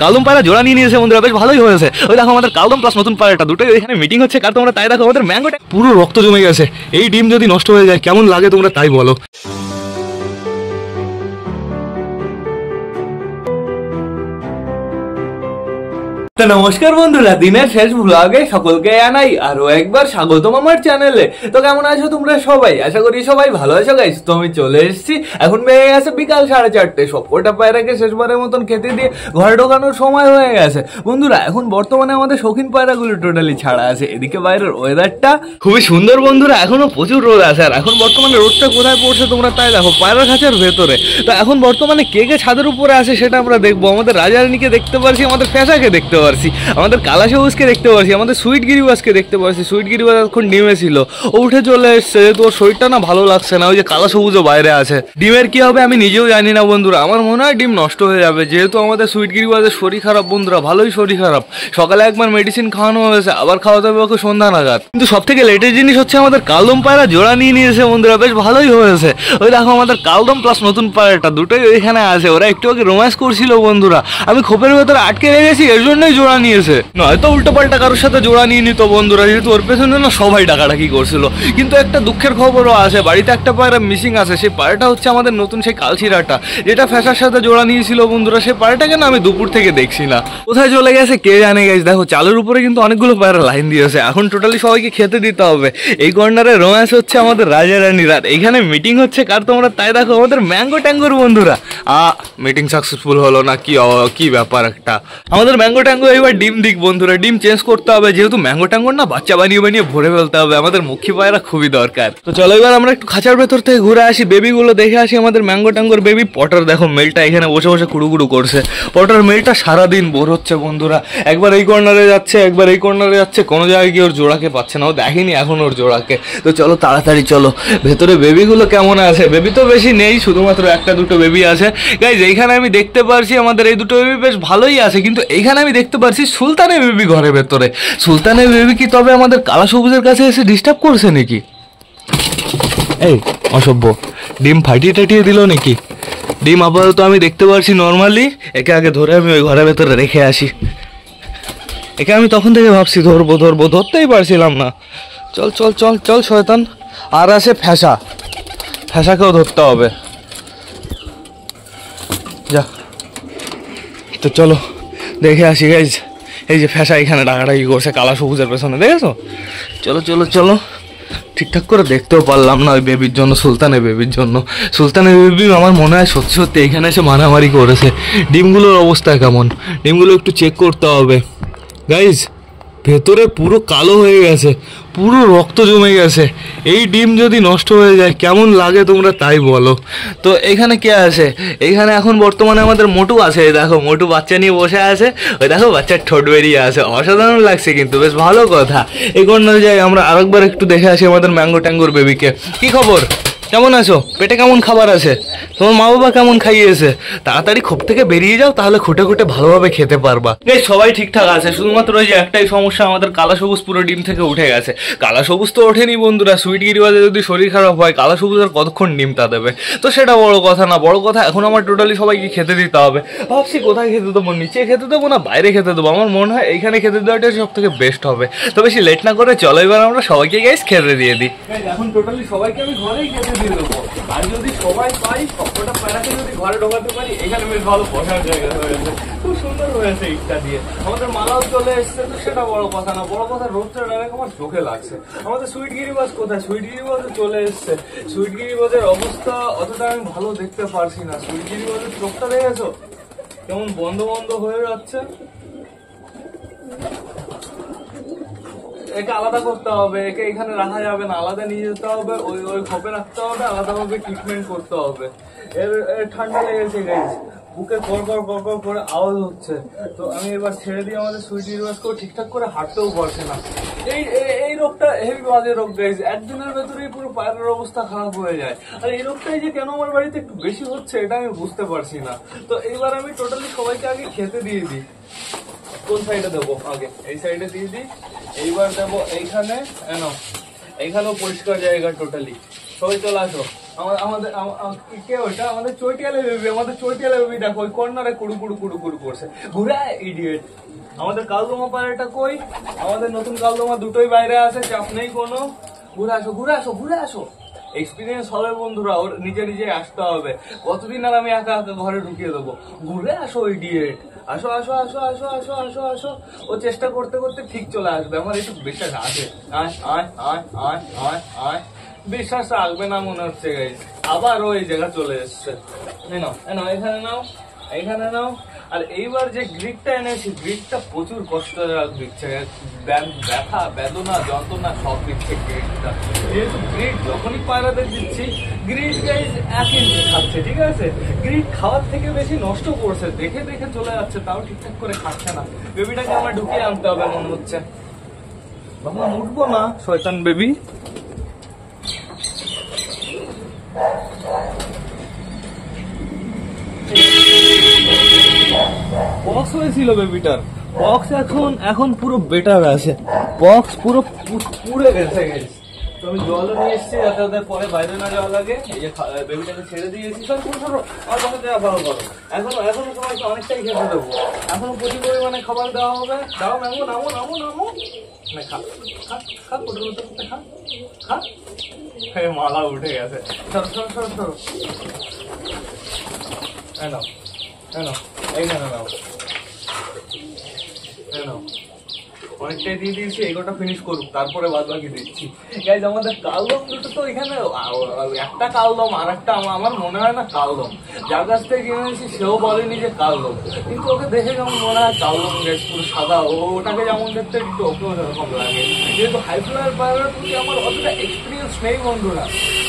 কালদম পায়রা জোড়া নিয়ে নিয়েছে বন্ধুরা, বেশ ভালোই হয়েছে। ওই দেখো আমাদের কালদম প্লাস নতুন পায়রাটা দুটোই এখানে মিটিং হচ্ছে, কার তোমরা তাই দেখো। আমাদের ম্যাঙ্গোটা পুরো রক্ত জমে গেছে। এই ডিম যদি নষ্ট হয়ে যায় কেমন লাগে তোমরা তাই বলো। নমস্কার বন্ধুরা, দিনের শেষ ব্লগে সকলকে জানাই আরো একবার স্বাগতম আমার চ্যানেলে। তো কেমন আছো তোমরা সবাই? আশা করি সবাই ভালো আছো গাইস। তো আমি চলে এসেছি, এখন বেড়ে গেছে বিকাল 4:30। সবকটা পায়রাকে শেষবারের মতন খেতে দিয়ে ঘরে ঢোকানোর সময় হয়ে গেছে বন্ধুরা। এখন বর্তমানে আমাদের শৌখিন পায়রাগুলো টোটালি ছাড়া আছে। এদিকে বাইরের ওয়েদারটা খুবই সুন্দর বন্ধুরা, এখনো প্রচুর রোদ আছে। আর এখন বর্তমানে রোদটা কোথায় পড়ছে তোমরা তাই দেখো, পায়রা খাঁচার ভেতরে। তো এখন বর্তমানে কে কে ছাদের উপরে আছে সেটা আমরা দেখবো। আমাদের রাজারানীকে দেখতে পারছি, আমাদের ফ্যাশাকে দেখতে পারছি, আমাদের কালা সবুজকে দেখতে পাচ্ছি, আমাদের সুইট গিরিবাজকে দেখতে পাচ্ছি। সুইট গিরিবাজ এখন ডিমে ছিল, ও উঠে চলে এসছে। তোর শরীরটা না ভালো লাগছে না, ওই যে কালা সবুজও বাইরে আছে। ডিমের কি হবে আমি নিজেও জানি না বন্ধুরা। আমার মনে হয় ডিম নষ্ট হয়ে যাবে, যেহেতু আমাদের সুইট গিরিবাজের শরীর খারাপ বন্ধুরা, ভালোই শরীর খারাপ। সকালে একবার মেডিসিন খাওয়ানো হয়েছে, আবার খাওয়াতে হবে ওকে সন্ধ্যা নাগাদ। কিন্তু সব থেকে লেটেস্ট জিনিস হচ্ছে আমাদের কালদম পায়রা জোড়া নিয়ে নিয়েছে বন্ধুরা, বেশ ভালোই হয়েছে। ওই দেখো আমাদের কালদম প্লাস নতুন পায়রাটা দুটোই ওইখানে আছে। ওরা একটু আগে রোম্যান্স করছিল বন্ধুরা, আমি খোপের ভেতরে আটকে রেখেছি, এর জন্যই জোড়া নিয়েছে। নয়তো উল্টো পাল্টা কারোর সাথে জোড়া নিয়ে নিত বন্ধুরা, যেহেতু ওর পেছনে না সবাই ডাকাডাকি করছিল। কিন্তু একটা দুঃখের খবরও আছে, বাড়িতে একটা পায়রা মিসিং আছে। সেই পায়রাটা হচ্ছে আমাদের নতুন সেই কালচিরাটা, যেটা ফ্যাশার সাথে জোড়া নিয়েছিল বন্ধুরা। সেই পায়রাটাকে না আমি দুপুর থেকে দেখছি না, কোথায় চলে গেছে কে জানে গাইস। দেখো চালের উপরে কিন্তু অনেকগুলো পায়রা লাইন দিয়েছে, এখন টোটালি সবাইকে খেতে দিতে হবে। এই কর্নারে রোম্যান্স হচ্ছে আমাদের রাজারানীর, আর এইখানে মিটিং হচ্ছে কার তোমরা তাই দেখো, আমাদের ম্যাঙ্গো ট্যাঙ্গোর বন্ধুরা। মিটিং সাকসেসফুল হলো না, কি ব্যাপার একটা। আমাদের ম্যাঙ্গো ট্যাঙ্গো এবার ডিম দিক বন্ধুরা, ডিম চেঞ্জ করতে হবে, যেহেতু ম্যাঙ্গো ট্যাঙ্গোর না বাচ্চা বানিয়ে বানিয়ে ভরে ফেলতে হবে। আমাদের মুখী পায়রা খুবই দরকার। তো চলো এবার আমরা একটু খাঁচার ভেতর থেকে ঘুরে আসি, বেবিগুলো দেখে আসি। আমাদের ম্যাঙ্গো ট্যাঙ্গোর বেবি পটার দেখো, মেলটা এখানে বসে বসে কুড়ুকুড়ু করছে। পটার মেলটা সারাদিন বোর হচ্ছে বন্ধুরা, একবার এই কর্নারে যাচ্ছে একবার এই কর্নারে যাচ্ছে, কোনো জায়গায় গিয়ে ওর জোড়াকে পাচ্ছে না, ও দেখেনি এখন ওর জোড়াকে। তো চলো তাড়াতাড়ি চলো ভেতরে বেবিগুলো কেমন আছে। বেবি তো বেশি নেই, শুধুমাত্র একটা দুটো বেবি আছে গাইজ। এইখানে আমি দেখতে পারছি আমাদের এই দুটো বেবি বেশ ভালোই আছে, কিন্তু এইখানে আমি দেখতে পারছি সুলতানের বেবি ঘরের ভেতরে। সুলতানের বেবি কি তবে আমাদের কালা সবুজের কাছে এসে ডিস্টার্ব করছে নাকি? এই অসভ্য, ডিম ফাটিয়ে টাটিয়ে দিল নাকি? ডিম আপাতত আমি দেখতে পারছি নর্মালি। একে আগে ধরে আমি ওই ঘরের ভেতরে রেখে আসি। একে আমি তখন থেকে ভাবছি ধরবো, ধরতেই পারছিলাম না। চল চল চল চল শয়তান। আর আছে ফ্যাশাকেও ধরতে হবে, যা। তো চলো দেখে আসি গাইজ। এই যে ফ্যাশা এখানে ডাকাডাকি করছে কালা সবুজের পেছনে, দেখেছো? চলো চলো চলো। ঠিকঠাক করে দেখতেও পারলাম না ওই বেবির জন্য, সুলতানের বেবির জন্য। সুলতানের বেবি আমার মনে হয় সত্যি সত্যি এখানে এসে মারামারি করেছে। ডিমগুলোর অবস্থা কেমন, ডিমগুলো একটু চেক করতে হবে গাইজ। ভেতরে পুরো কালো হয়ে গেছে, পুরো রক্ত জমে গেছে। এই ডিম যদি নষ্ট হয়ে যায় কেমন লাগে তোমরা তাই বলো। তো এখানে কে আছে? এখানে এখন বর্তমানে আমাদের মোটু আছে। দেখো মোটু বাচ্চা নিয়ে বসে আছে, ওই দেখো বাচ্চার ঠোঁট বেরিয়ে আছে, অসাধারণ লাগছে কিন্তু, বেশ ভালো কথা। এই কর্নারে যাই আমরা আরেকবার একটু দেখে আসি আমাদের ম্যাঙ্গো ট্যাঙ্গোর বেবিকে। কি খবর, কেমন আছো? পেটে কেমন খাবার আছে? তোমার মা বাবা কেমন খাইয়েছে? তাড়াতাড়ি খোপ থেকে বেরিয়ে যাও, তাহলে খুঁটে খুঁটে ভালোভাবে খেতে পারবা। এই সবাই ঠিকঠাক আছে, শুধুমাত্র ওই যে একটাই সমস্যা, আমাদের কালা সবুজ পুরো ডিম থেকে উঠে গেছে। কালা সবুজ তো ওঠেনি বন্ধুরা, সুইট গিরিবাজে যদি শরীর খারাপ হয় কালা সবুজ আর কতক্ষণ ডিমটা দেবে? তো সেটা বড় কথা না, বড় কথা এখন আমার টোটালি সবাইকে খেতে দিতে হবে। ভাবছি কোথায় খেতে দেবো, নিচে খেতে দেবো না বাইরে খেতে দেবো? আমার মনে হয় এইখানে খেতে দেওয়াটাই সব থেকে বেস্ট হবে। তো বেশি লেট না করে চলো এবার আমরা সবাইকে গাইস খেতে দিয়ে দিই। এখন টোটালি সবাইকে আমি ঘরেই খেতে দিয়ে দেবো। আর যদি সবাই পাই, সবকটা প্যারাকে যদি ঘরে ঢোকাতে পারি, এখানে বেশ ভালো বসার জায়গা হয়েছে, খুব সুন্দর হয়েছে ইটটা দিয়ে। আমাদের মালাও চলে এসছে, তো সেটা বড় কথা না, বড় কথা রোদটা ডাইরেক্ট আমার চোখে লাগছে। আমাদের সুইট গিরিবাজ কোথায়? সুইট গিরিবাজও চলে এসছে। সুইট গিরিবাজের অবস্থা অতটা আমি ভালো দেখতে পারছি না। সুইট গিরিবাজের চোখটা দেখেছো কেমন বন্ধ বন্ধ হয়ে যাচ্ছে? একে আলাদা করতে হবে, একে এখানে রাখা যাবে না, আলাদা নিয়ে যেতে হবে, ওই খোপে রাখতে হবে, আলাদাভাবে ট্রিটমেন্ট করতে হবে। এর ঠান্ডা লেগেছে গাইস, বুকে কর করে আওয়াজ হচ্ছে। তো আমি এবার ছেড়ে দিই আমাদের সুইট গিরিবাজকেও, ঠিকঠাক করে হাঁটতেও পারছে না। এই রোগটা হেভি বাজে রোগ গাইস, একদিনের ভেতরেই পুরো পায়ের অবস্থা খারাপ হয়ে যায়। আর এই রোগটাই যে কেন আমার বাড়িতে একটু বেশি হচ্ছে এটা আমি বুঝতে পারছি না। তো এইবার আমি টোটালি সবাইকে আগে খেতে দিয়ে দিই। কোন সাইডে দেবো? আগে এই সাইডে দিয়ে দিই, এইবার দেবো এইখানে। এইখানেও পরিষ্কার জায়গা টোটালি। সবাই চলে আসো। আমাদের কে ওইটা? আমাদের চৈটিয়ালে বেবি। আমাদের চৈটিয়ালে বেবি দেখো ওই কর্নারে কুড়ু কুড়ু কুড়ু কুড়ু করছে। ঘুরা ইডিয়েট। আমাদের কালদমা পায়রাটা কই? আমাদের নতুন কালদমা দুটোই বাইরে আছে, চাপ নেই কোনো। ঘুরে আসো ঘুরে আসো ঘুরে আসো। এক্সপিরিয়েন্স হবে বন্ধুরা, ওর নিজে নিজে আসতে হবে। কতদিন আর আমি একা একা ঘরে ঢুকিয়ে দেবো? ঘুরে আসো ইডিয়েট। আসো আসো আসো আসো আসো আসো আসো। ও চেষ্টা করতে করতে ঠিক চলে আসবে, আমার একটু বিশ্বাস আছে। আয় আয় আয় আয় আয় আয়। বিশ্বাস রাখবে না মনে হচ্ছে গাইস। আবার ওই জায়গা চলে এসছে। নাও এখানে নাও, এখানে নাও। আর এইবার যে গ্রিডটা এনেছি, গ্রিডটা প্রচুর কষ্টদায়ক দিচ্ছে। ব্যথা বেদনা যন্ত্রণা সব দিচ্ছে গ্রিডটা। যেহেতু গ্রিড যখনই পায়রাদের দিচ্ছি, গ্রিড গাইজ 1 ইঞ্চি খাচ্ছে, ঠিক আছে? গ্রিড খাওয়ার থেকে বেশি নষ্ট করছে, দেখে দেখে চলে যাচ্ছে, তাও ঠিকঠাক করে খাচ্ছে না। বেবিটাকে আমার ঢুকিয়ে আনতে হবে মনে হচ্ছে। বাবা উঠবো না শয়তান বেবি। পক্স হয়েছিল বেবিটার, পক্স এখন পুরো বেটার আছে, পক্স পুরো পুড়ে গেছে। তো আমি জলও নিয়ে এসেছি যাতে ওদের পরে বাইরে না যাওয়া লাগে। এই যে বেবিটাকে ছেড়ে দিয়েছি, সব ছোট ছোট আমার পাশে দেওয়া ভালো করো। এখনো সবাইকে অনেকটাই খেতে দেবো, এখনো প্রচুর পরিমাণে খাবার দেওয়া হবে। দাও নামো নামো নামো নামো। খা খা খা করতে করতে খা খা। মালা উঠে গেছে। সরো সরো সরো সরো। নাও নাও, এইখানে নাও, নাও। অনেকটাই দিয়ে দিয়েছি, এগোটা ফিনিশ করুক, তারপরে বাদ বাকি দিচ্ছি। গাইজ আমাদের কালদম দুটো তো এখানে, একটা কালদম আর একটা আমার মনে হয় না কালদম। যার কাছ থেকে কিনেছি সেও বলেনি যে কালদম, কিন্তু ওকে দেখে যেমন মনে হয় কালদম। গাইজ পুরো সাদা, ওটাকে যেমন দেখতে একটু ওকেও সেরকম লাগে। যেহেতু হাই ফ্লায়ার পায়রার প্রতি আমার অতটা এক্সপিরিয়েন্স নেই বন্ধুরা।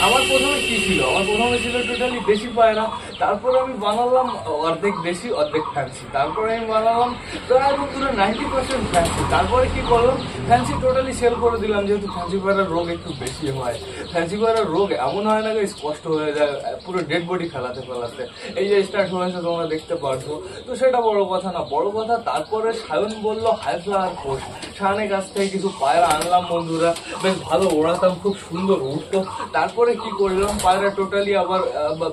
আমার প্রথমে কি ছিল? আমার প্রথমে ছিল টোটালি দেশি পায়রা, তারপরে আমি বানালাম অর্ধেক দেশি অর্ধেক ফ্যান্সি, তারপরে আমি বানালাম প্রায় বন্ধুরা 90% ফ্যান্সি। তারপরে কি করলাম, ফ্যান্সি টোটালি সেল করে দিলাম, যেহেতু ফ্যান্সি পায়রার রোগ একটু বেশি হয়। ফ্যান্সি পায়রার রোগ এমন হয় না স্পষ্ট হয়ে যায় পুরো ডেড বডি ফেলাতে ফেলাতে। এই যে স্টার্ট হয়েছে তোমরা দেখতে পারছো, তো সেটা বড় কথা না। বড় কথা তারপরে সায়ন বললো হাই ফ্লাওয়ার পোস্ট। সায়নের কাছ থেকে কিছু পায়রা আনলাম বন্ধুরা, বেশ ভালো ওড়াতাম, খুব সুন্দর উঠতো। তারপরে কি করলাম, পায়রা টোটালি আবার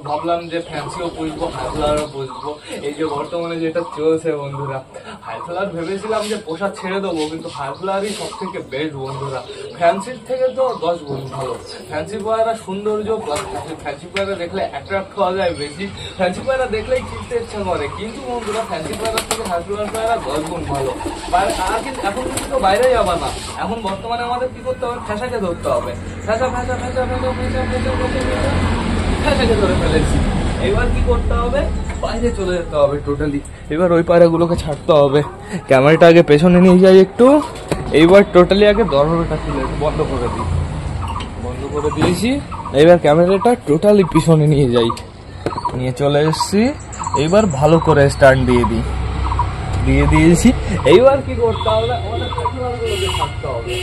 ভাবলাম যে ফ্যান্সিও পুষবো, হাই ফ্লাওয়ারও পুষবো। এই যে বর্তমানে যেটা চলছে বন্ধুরা, হাই ফ্লাওয়ার ভেবেছিলাম যে পোষা ছেড়ে দেবো, কিন্তু হাই ফ্লাওয়ারই সব থেকে বেস্ট বন্ধুরা। ফ্যান্সির থেকে তো 10 গুণ ভালো। ফ্যান্সি পায়রা সৌন্দর্য প্লাস ফ্যান্সি পায়রা দেখলে অ্যাট্রাক্ট হওয়া যায় বেশি। ফ্যান্সি পায়রা দেখলেই কিনতে ইচ্ছা করে, কিন্তু বন্ধুরা ফ্যান্সি পায়রার থেকে হাই ফ্লাওয়ার পায়রা 10 গুণ ভালো। এখন কিন্তু তো বাইরে যাবা না, এখন বর্তমানে আমাদের কি করতে হবে, ফ্যাসাকে ধরতে হবে। ফ্যাসাকে ধরে ফেলেছি, এবার কি করতে হবে, বাইরে চলে যেতে হবে টোটালি। এবার ওই পায়রাগুলোকে ছাড়তে হবে। ক্যামেরাটা আগে পেছনে নিয়ে যাই একটু। এইবার টোটালি আগে দরজাটা খুলে বন্ধ করে দিই, বন্ধ করে দিয়েছি। এইবার ক্যামেরাটা টোটালি পিছনে নিয়ে যাই, নিয়ে চলে এসছি। এইবার ভালো করে স্ট্যান্ড দিয়ে দিয়েছি। এইবার কি করতে হবে, আমাদের পেছনগুলোকে ছাড়তে হবে।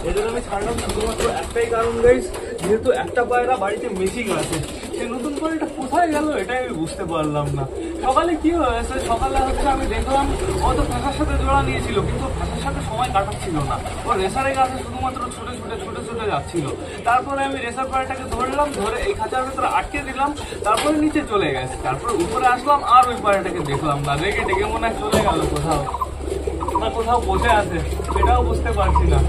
এদের আমি ছাড়লাম শুধুমাত্র একটাই কারণ গাইস, যেহেতু একটা পায়রা বাড়িতে মিসিং আছে। সে নতুন পায়রাটা কোথায় গেল এটাই আমি বুঝতে পারলাম না। সকালে কি হয়েছে, সকালে হচ্ছে আমি দেখলাম ও তো ফ্যাসার সাথে জোড়া নিয়েছিল, কিন্তু ফ্যাসার সাথে সময় কাটাচ্ছিল না, ও রেসারের কাছে শুধুমাত্র ছুটে যাচ্ছিল। তারপরে আমি রেসার পায়রাটাকে ধরলাম, ধরে এই খাঁচার ভেতরে আটকে দিলাম, তারপরে নিচে চলে গেছে। তারপরে উপরে আসলাম আর ওই পায়রাটাকে দেখলাম না, ডেকে মনে হয় চলে গেল কোথাও, না কোথাও বসে আছে, এটাও বুঝতে পারছি না।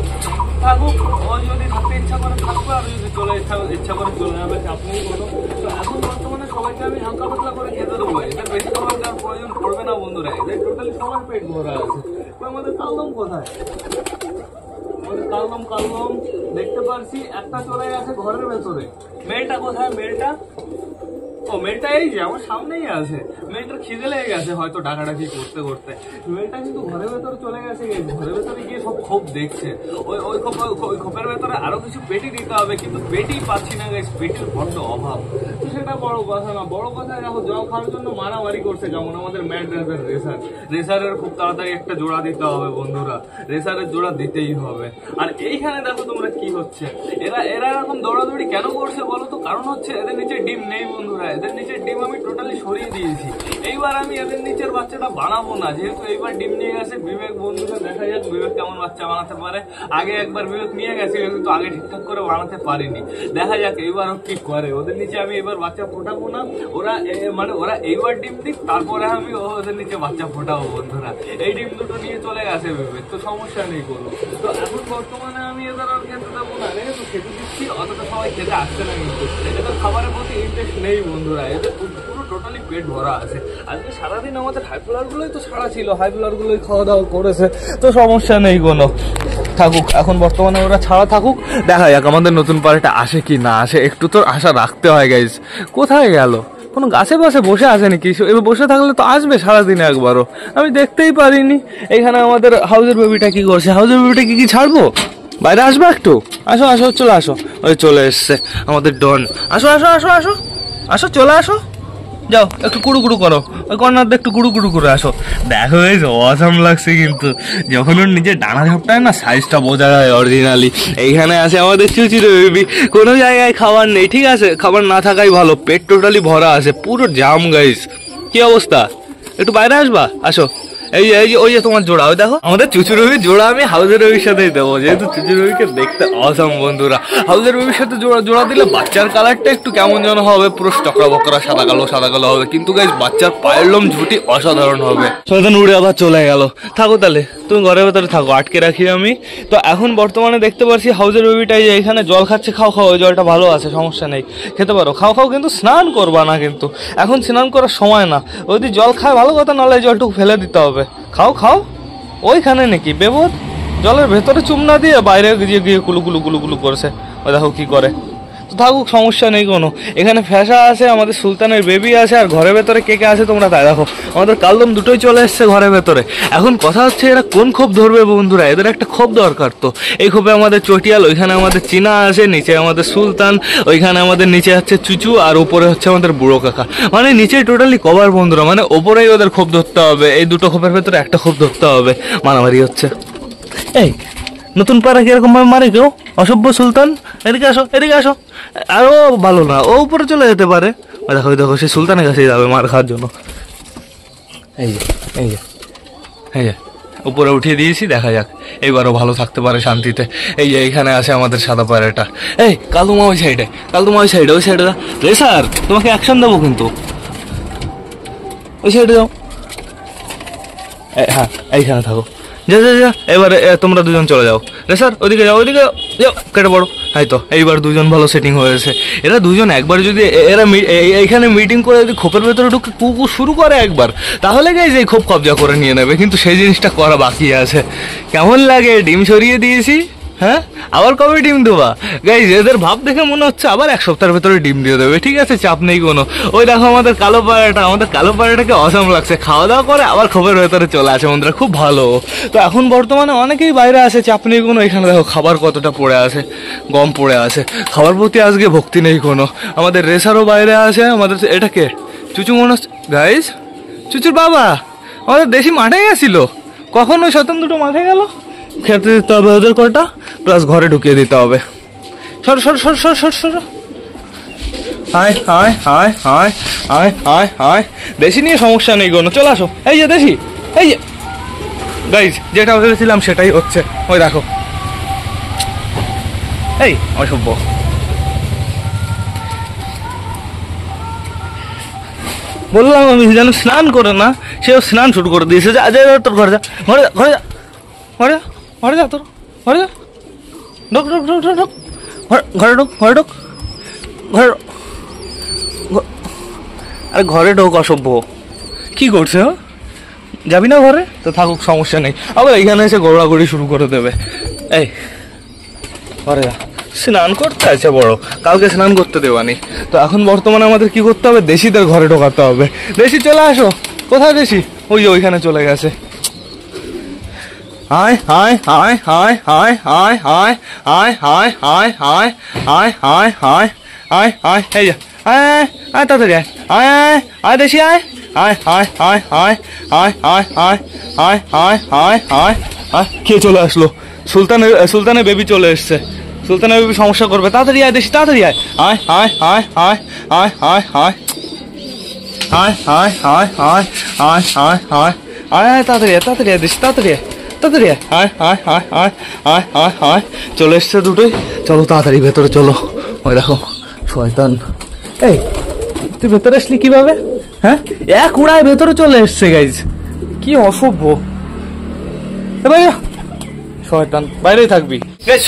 থাকুক, ও যদি থাকতে ইচ্ছা করে থাকবে, আর যদি চলে ইচ্ছা করে চলে যাবে, চাপ নেই কোনো। তো এখন বর্তমানে সবাইকে আমি হালকা পাতলা করে খেতে দেবো, এদের বেশি খাবার দেওয়ার প্রয়োজন পড়বে না বন্ধুরা। এদের টোটালি সবার পেট ভরা আছে। তো আমাদের কালদম কোথায়, আমাদের কালদম দেখতে পারছি একটা চলে গেছে ঘরের ভেতরে। মেলটা কোথায়, মেলটা ও মেয়েটা এই যে আমার সামনেই আছে, মেয়েটার খিদে লেগে গেছে হয়তো ডাকাডাকি করতে করতে। মেয়েটা কিন্তু ঘরের ভেতরে চলে গেছে, ঘরের ভেতরে গিয়ে সব খোপ দেখছে। ওই খোপের ভেতরে আরো কিছু পেটি দিতে হবে, কিন্তু পেটি পাচ্ছি না গাইস, পেটির বড্ড অভাব। তো সেটা বড় কথা না, বড় কথা দেখো জল খাওয়ার জন্য মারামারি করছে। যেমন আমাদের ম্যাড রেসারের খুব তাড়াতাড়ি একটা জোড়া দিতে হবে বন্ধুরা, রেসারের জোড়া দিতেই হবে। আর এইখানে দেখো তোমরা কি হচ্ছে, এরা এরকম দৌড়াদৌড়ি কেন করছে বলো তো? কারণ হচ্ছে এদের নিচে ডিম নেই বন্ধুরা, এদের নিচে ডিম আমি টোটালি সরিয়ে দিয়েছি। এইবার আমি এদের নিচের বাচ্চাটা বানাবো না, যেহেতু এইবার ডিম নিয়ে গেছে বিবেক বন্ধুরা। দেখা যাক বিবেক কেমন বাচ্চা বানাতে পারে। আগে একবার বিবেক নিয়ে গেছে কিন্তু আগে ঠিকঠাক করে বানাতে পারিনি। দেখা যাক এইবারও কি করে। ওদের নিচে আমি এবার বাচ্চা ফোটাবো না, ওরা এইবার ডিম দিক, তারপরে আমি ওদের নিচে বাচ্চা ফোটাবো বন্ধুরা। এই ডিম দুটো নিয়ে চলে গেছে বিবেক, তো সমস্যা নেই কোনো। তো এখন বর্তমানে আমি এদের আর খেতে দেবো না, তো খেতে দিচ্ছি, অতটা সবাই খেতে আসছে না কিন্তু। এদের খাবারের প্রতি ইন্টারেস্ট নেই বন্ধুরা, এদের পুরো টোটালি পেট ভরা আছে। আজকে সারাদিন আমাদের হাই ফ্লাওয়ার গুলোই তো সারা ছিল, হাই ফ্লাওয়ার গুলোই খাওয়া দাওয়া করেছে, তো সমস্যা নেই কোনো। থাকুক এখন বর্তমানে ওরা ছাড়া থাকুক, দেখা যাক আমাদের নতুন পার্টটা আসে কি না আসে। একটু তো আশা রাখতে হয় গাইজ। কোথায় গেল? কোনো গাছে পাশে বসে আছে নাকি? এবার বসে থাকলে তো আসবে সারাদিনে একবারও, আমি দেখতেই পারিনি। এখানে আমাদের হাউজের বেবিটা কি করছে? হাউজের বেবিটা কি ছাড়বো? বাইরে আসবে একটু? আসো আসো, চলে আসো। ওই চলে এসছে আমাদের ডন। আসো আসো আসো আসো আসো, চলে আসো, যাও একটু কুড়ু কুড়ু করো, ওই কর্নার দিয়ে একটু কুড়ু কুড়ু করে আসো। দেখো বেশ অসাম লাগছে কিন্তু, যখন ওর নিজের ডানা ঝাপটায় না সাইজটা বোঝা যায় অরিজিনালি। এইখানে আছে আমাদের চুচির বেবি, কোনো জায়গায় খাবার নেই, ঠিক আছে, খাবার না থাকাই ভালো, পেট টোটালি ভরা আছে, পুরো জাম গাইস। কি অবস্থা? একটু বাইরে আসবা? আসো। এই যে ওই যে তোমার জোড়া, ওই দেখো আমাদের চুচুর রবির জোড়া আমি হাউজের রবির সাথেই দেবো, যেহেতু চুচুর রবিকে দেখতে অসাম বন্ধুরা। হাউজের রবির সাথে জোড়া দিলে বাচ্চার কালারটা একটু কেমন যেন হবে, পুরো টকরা বকরা সাদা কালো হবে, কিন্তু গাইস বাচ্চার পায়ের লোম ঝুটি অসাধারণ হবে। শয়তান উড়ে আবার চলে গেল। থাকো তাহলে, তুমি ঘরের ভেতরে থাকো, আটকে রাখি আমি। তো এখন বর্তমানে দেখতে পাচ্ছি হাউজের বেবিটাই যে এখানে জল খাচ্ছে। খাও খাও, ওই জলটা ভালো আছে, সমস্যা নেই, খেতে পারো, খাও খাও, কিন্তু স্নান করবা না কিন্তু, এখন স্নান করার সময় না। যদি জল খায় ভালো কথা, নাহলে জলটুকু ফেলে দিতে হবে। খাও খাও। ওইখানে নাকি বেবদ জলের ভেতরে চুম না দিয়ে বাইরে গিয়ে কুলু কুলু কুলু কুলু করছে, ওই দেখো কি করে। তো থাকুক, সমস্যা নেই কোনো। এখানে ফ্যাসা আছে, আমাদের সুলতানের বেবি আছে, আর ঘরের ভেতরে কে কে আছে তোমরা তাই দেখো। আমাদের কালদম দুটোই চলে এসছে ঘরের ভেতরে। এখন কথা হচ্ছে এরা কোন খোপ ধরবে বন্ধুরা, এদের একটা খোপ দরকার। তো এই খোপে আমাদের চটিয়াল, ওইখানে আমাদের চীনা আছে, নিচে আমাদের সুলতান, ওইখানে আমাদের নিচে হচ্ছে চুচু, আর উপরে হচ্ছে আমাদের বুড়ো কাকা। মানে নিচে টোটালি কভার বন্ধুরা, মানে ওপরেই ওদের খোপ ধরতে হবে। এই দুটো খোপের ভেতরে একটা খোপ ধরতে হবে। মারামারি হচ্ছে। এই নতুন পাড়া কিরকম ভাবে মারে কেউ? অসভ্য সুলতান, এদিকে আসো, এদিকে আসো। আরো ভালো না, ও উপরে চলে যেতে পারে। দেখো দেখো, সে সুলতানের কাছেই যাবে মার খাওয়ার জন্য। এই যে এই যে এই যে উপরে উঠিয়ে দিয়েছি, দেখা যাক এইবারও ভালো থাকতে পারে শান্তিতে। এই যে এইখানে আছে আমাদের সাদা পায়রাটা। এই কালদুমা ওই সাইডে, কালদুমা ওই সাইডে, ওই সাইডে রে স্যার, তোমাকে অ্যাকশন দেবো কিন্তু, ওই সাইডে যাও। হ্যাঁ এইখানে থাকো, যা যা যা। এবারে তোমরা দুজন চলে যাও, রে স্যার ওইদিকে যাও, ওইদিকে যাও, কেটে পড়ো। তাই তো এইবার দুজন ভালো সেটিং হয়েছে। এরা দুজন একবার যদি এরা এইখানে মিটিং করে যদি খোপের ভেতরে ঢুকে কুকুর শুরু করে একবার, তাহলে গাইজ এই খোপ কবজা করে নিয়ে নেবে, কিন্তু সেই জিনিসটা করা বাকি আছে। কেমন লাগে? ডিম সরিয়ে দিয়েছি, হ্যাঁ আবার কবে ডিম দেবা গাইজ? এদের ভাব দেখে মনে হচ্ছে আবার এক সপ্তাহের ভেতরে ডিম দিয়ে দেবে, ঠিক আছে, চাপ নেই কোনো। ওই দেখো আমাদের কালো পায়রাটা, আমাদের কালো পায়রাটাকে অসাম লাগছে, খাওয়া দাওয়া করে আবার খোপের ভেতরে চলে আসে বন্ধুরা, খুব ভালো। তো এখন বর্তমানে অনেকেই বাইরে আসে, চাপ নেই কোনো। এখানে দেখো খাবার কতটা পড়ে আছে, গম পড়ে আছে, খাবার প্রতি আজকে ভক্তি নেই কোনো। আমাদের রেসারও বাইরে আছে, আমাদের এটাকে চুচু মনে হচ্ছে গাইজ, চুচুর বাবা আমাদের দেশি মাঠে গেছিল, কখন ওই শতান দুটো মাঠে গেল, খেতে দিতে হবে ওদের কটা, প্লাস ঘরে ঢুকিয়ে দিতে হবে। সর সর সর সর সর সর। হায় হায় হায় হায় হায় হায় হায়। দেশি নিয়ে সমস্যা নেই কোনো, চলে আসো। এই যে দেশি, এই যে গাইজ যেটা ভেবেছিলাম সেটাই হচ্ছে, ওই দেখো। এই অসভ্য, বললাম আমি যেন স্নান করে না, সেও স্নান শুরু করে দিয়েছে। যা যা তোর ঘরে যা, ঘরে যা, ঘরে যা, ঘরে যা, ঘরে যা, তোর ঘরে যা, ঢোক ঢোক ঢোক ঢোক ঢোক, ঘরে ঢোক, ঘরে ঢোক, ঘরে, আরে ঘরে ঢোক অসভ্য। কি করছে? যাবি না ঘরে? তো থাকুক, সমস্যা নেই, আবার এইখানে এসে গোড়াগড়ি শুরু করে দেবে। এই ঘরে যা, স্নান করতে আছে বড়, কালকে স্নান করতে দেওয়ানি। তো এখন বর্তমানে আমাদের কি করতে হবে, দেশিদের ঘরে ঢোকাতে হবে। দেশি চলে আসো। কোথায় দেশি? ওই যে ওইখানে চলে গেছে। আয় আয় আয় আয় আয় আয় আয় আয় আয় আয় আয় আয় আয় আয় আয় আয় এই যা, আয় আয় আয় তাড়াতাড়ি আয় আয় আয় আয় দেশি আয় আয় আয় আয় আয় আয় আয় আয় আয় আয় আয় আয় আয়। কে চলে আসলো? সুলতানের বেবি চলে এসছে। সুলতানের বেবি সমস্যা করবে, তাড়াতাড়ি আয় দেশি, তাড়াতাড়ি আয় আয় আয় আয় আয় আয় আয় আয় আয় আয় আয় আয় আয় আয় আয় আয় আয় তাড়াতাড়ি আয়, তাড়াতাড়ি আয় দেশি, তাড়াতাড়ি আয়, তাড়াতাড়ি আয় আয় আয় আয় আয় আয় আয় আয়। চলে এসছে দুটোই। চলো তাড়াতাড়ি ভেতরে চলো। ওই দেখো শয়তান। এই তুই ভেতরে আসলি কিভাবে? হ্যাঁ, এক উড়ায় ভেতরে চলে এসছে গাইজ। কি অসভ্য। ভাই শয়তান, বাইরেই থাকবি।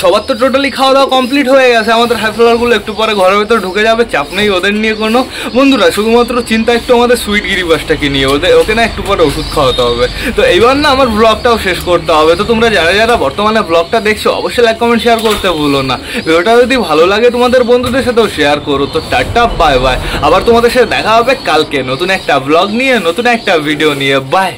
সবার তো টোটালি খাওয়া দাওয়া কমপ্লিট হয়ে গেছে। আমাদের হাইফ্লাওয়ার গুলো একটু পরে ঘরের ভেতর ঢুকে যাবে, চাপ নেই ওদের নিয়ে কোনো। বন্ধুরা শুধুমাত্র চিন্তা একটু আমাদের সুইট গিরিবাসটাকে নিয়ে, ওকে না একটু পরে ওষুধ খাওয়াতে হবে। তো এইবার না আমার ব্লগটাও শেষ করতে হবে। তো তোমরা যারা যারা বর্তমানে ব্লগটা দেখছো অবশ্যই লাইক কমেন্ট শেয়ার করতে ভুলো না। ভিডিওটা যদি ভালো লাগে তোমাদের বন্ধুদের সাথেও শেয়ার করো। তো টাটা বাই বাই, আবার তোমাদের সাথে দেখা হবে কালকে নতুন একটা ব্লগ নিয়ে, নতুন একটা ভিডিও নিয়ে। বাই।